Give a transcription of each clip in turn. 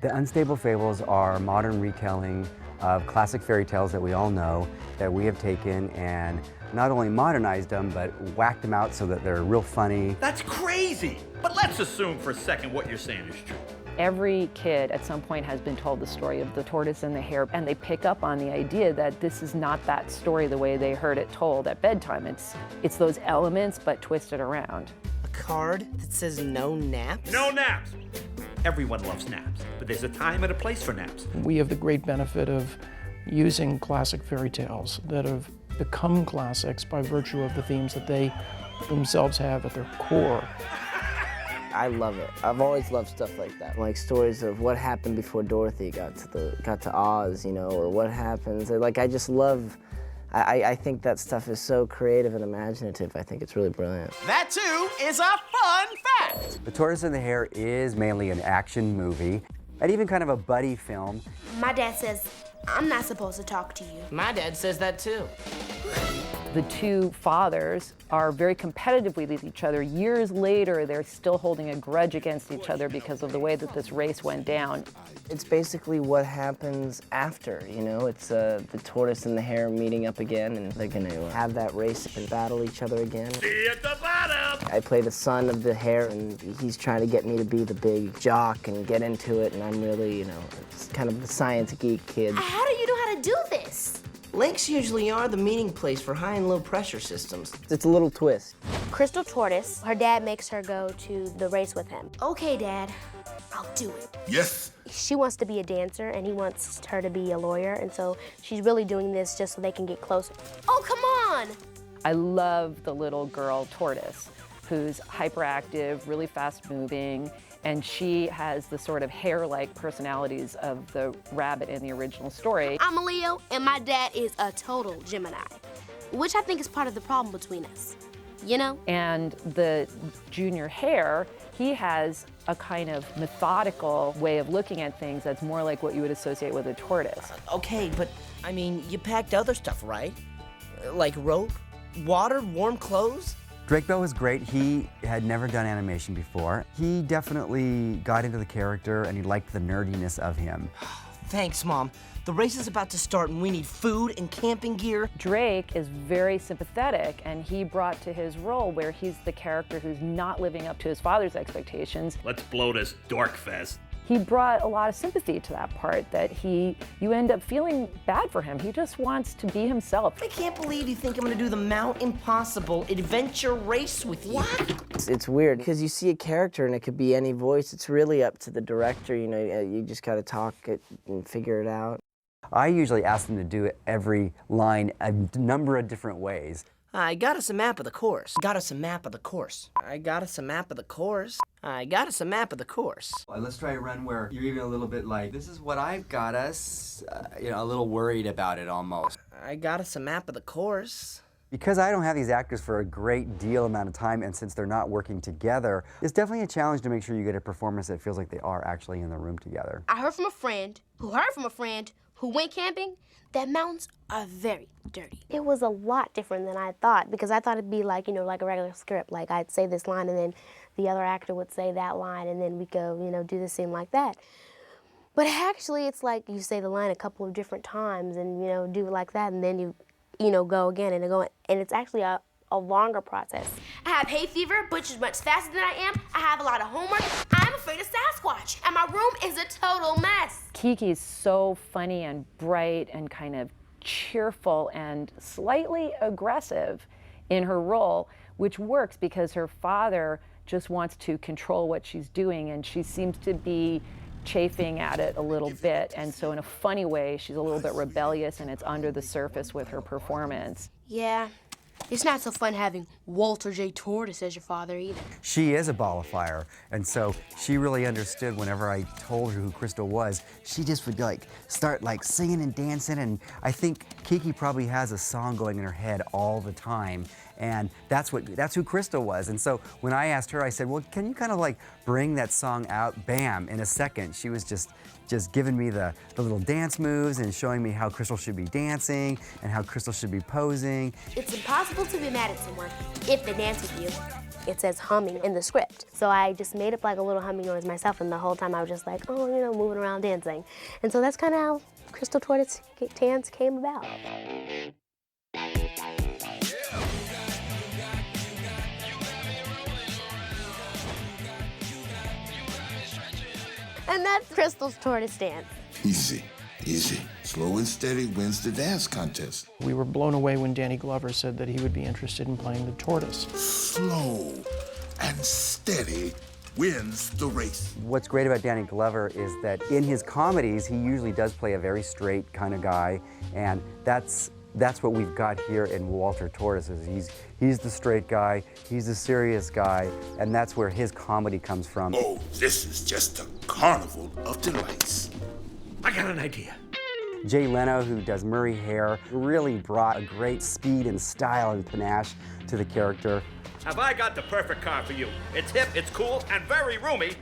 The Unstable Fables are modern retelling of classic fairy tales that we all know, that we have taken and not only modernized them, but whacked them out so that they're real funny. That's crazy! But let's assume for a second what you're saying is true. Every kid at some point has been told the story of the tortoise and the hare, and they pick up on the idea that this is not that story the way they heard it told at bedtime. It's those elements, but twisted around. A card that says no naps? No naps! Everyone loves naps, but there's a time and a place for naps. We have the great benefit of using classic fairy tales that have become classics by virtue of the themes that they themselves have at their core. I love it. I've always loved stuff like that, like stories of what happened before Dorothy got to Oz, you know, or what happens. Like I just love. I think that stuff is so creative and imaginative. I think it's really brilliant. That too is a fun fact. The Tortoise and the Hare is mainly an action movie and even kind of a buddy film. My dad says I'm not supposed to talk to you. My dad says that too. The two fathers are very competitive with each other. Years later, they're still holding a grudge against each other because of the way that this race went down. It's basically what happens after, you know? It's the tortoise and the hare meeting up again, and they're gonna have that race and battle each other again. See you at the bottom! I play the son of the hare, and he's trying to get me to be the big jock and get into it, and I'm really, you know, it's kind of the science geek kid. How do you know how to do this? Lakes usually are the meeting place for high and low pressure systems. It's a little twist. Crystal Tortoise, her dad makes her go to the race with him. Okay, Dad, I'll do it. Yes. She wants to be a dancer, and he wants her to be a lawyer, and so she's really doing this just so they can get closer. Oh, come on! I love the little girl tortoise, who's hyperactive, really fast-moving, and she has the sort of hare-like personalities of the rabbit in the original story. I'm a Leo, and my dad is a total Gemini, which I think is part of the problem between us, you know? And the junior hare, he has a kind of methodical way of looking at things that's more like what you would associate with a tortoise. Okay, but I mean, you packed other stuff, right? Like rope, water, warm clothes? Drake Bell was great. He had never done animation before. He definitely got into the character and he liked the nerdiness of him. Thanks, Mom. The race is about to start and we need food and camping gear. Drake is very sympathetic, and he brought to his role where he's the character who's not living up to his father's expectations. Let's blow this dork fest. He brought a lot of sympathy to that part, that you end up feeling bad for him. He just wants to be himself. I can't believe you think I'm gonna do the Mount Impossible adventure race with you. What? It's weird, because you see a character and it could be any voice. It's really up to the director, you know, you just gotta talk it and figure it out. I usually ask them to do every line a number of different ways. I got us a map of the course. Got us a map of the course. I got us a map of the course. I got us a map of the course. Let's try a run where you're even a little bit like, this is what I've got us, you know, a little worried about it almost. I got us a map of the course. Because I don't have these actors for a great deal amount of time, and since they're not working together, it's definitely a challenge to make sure you get a performance that feels like they are actually in the room together. I heard from a friend who went camping that mountains are very dirty. It was a lot different than I thought, because I thought it'd be like, you know, like a regular script. Like I'd say this line and then the other actor would say that line and then we go, you know, do the scene like that. But actually it's like you say the line a couple of different times and, you know, do it like that and then you know, go again and go, and it's actually a longer process. I have hay fever, which is much faster than I am. I have a lot of homework. I'm afraid of Sasquatch, and my room is a total mess. Kiki's so funny and bright and kind of cheerful and slightly aggressive in her role, which works because her father just wants to control what she's doing, and she seems to be chafing at it a little bit, and so in a funny way she's a little bit rebellious, and it's under the surface with her performance. Yeah, it's not so fun having Walter J. Tortoise as your father either. She is a ball of fire, and so she really understood whenever I told her who Crystal was. She just would like start like singing and dancing, and I think Kiki probably has a song going in her head all the time, and that's who Crystal was. And so when I asked her, I said, well, can you kind of like bring that song out? Bam, in a second. She was just giving me the little dance moves and showing me how Crystal should be dancing and how Crystal should be posing. It's impossible to be mad at someone if they dance with you. it says humming in the script. So I just made up like a little humming noise myself, and the whole time I was just like, oh, you know, moving around dancing. And so that's kind of how Crystal Tortoise Dance came about. And that's Crystal's Tortoise Dance. Easy, easy. Slow and steady wins the dance contest. We were blown away when Danny Glover said that he would be interested in playing the tortoise. Slow and steady wins the race. What's great about Danny Glover is that in his comedies, he usually does play a very straight kind of guy, and that's what we've got here in Walter Tortoise. He's the straight guy, he's the serious guy, and that's where his comedy comes from. Oh, this is just a carnival of delights. I got an idea. Jay Leno, who does Murray Hare, really brought a great speed and style and panache to the character. Have I got the perfect car for you? It's hip, it's cool, and very roomy.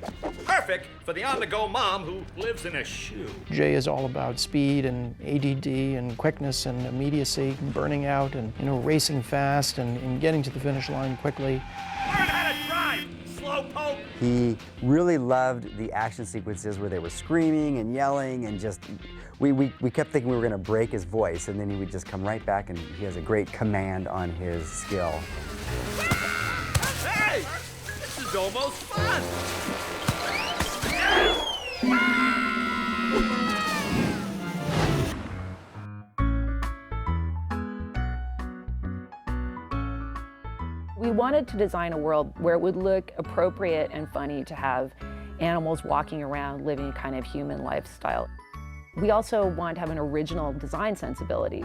Perfect for the on-the-go mom who lives in a shoe. Jay is all about speed and ADD and quickness and immediacy, and burning out and, you know, racing fast and getting to the finish line quickly. Learn how to drive, slowpoke. He really loved the action sequences where they were screaming and yelling and just, we kept thinking we were gonna break his voice, and then he would just come right back, and he has a great command on his skill. Hey, this is almost fun. We wanted to design a world where it would look appropriate and funny to have animals walking around living a kind of human lifestyle. We also wanted to have an original design sensibility.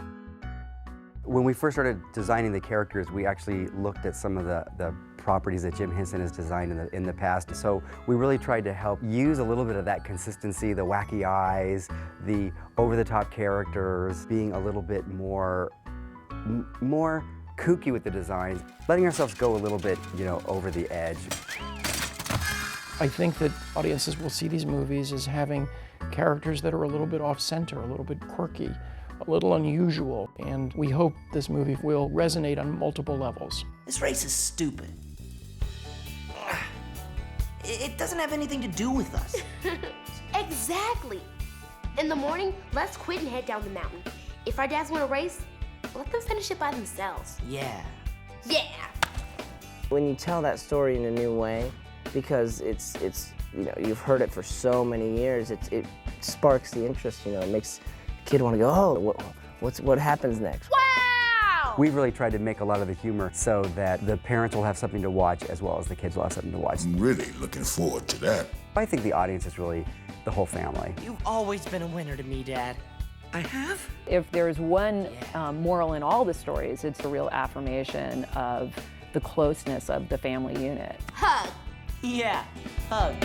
When we first started designing the characters, we actually looked at some of the properties that Jim Henson has designed in the past. So we really tried to help use a little bit of that consistency, the wacky eyes, the over-the-top characters, being a little bit more kooky with the designs, letting ourselves go a little bit, you know, over the edge. I think that audiences will see these movies as having characters that are a little bit off-center, a little bit quirky, a little unusual, and we hope this movie will resonate on multiple levels. This race is stupid. It doesn't have anything to do with us. Exactly. In the morning, let's quit and head down the mountain. If our dads want to race, let them finish it by themselves. Yeah. Yeah. When you tell that story in a new way, because it's you know, you've heard it for so many years, it sparks the interest, you know, it makes the kid want to go, oh, what happens next? Wow! We've really tried to make a lot of the humor so that the parents will have something to watch as well as the kids will have something to watch. I'm really looking forward to that. I think the audience is really the whole family. You've always been a winner to me, Dad. I have? If there's one moral in all the stories, it's a real affirmation of the closeness of the family unit. Hug. Yeah, hug.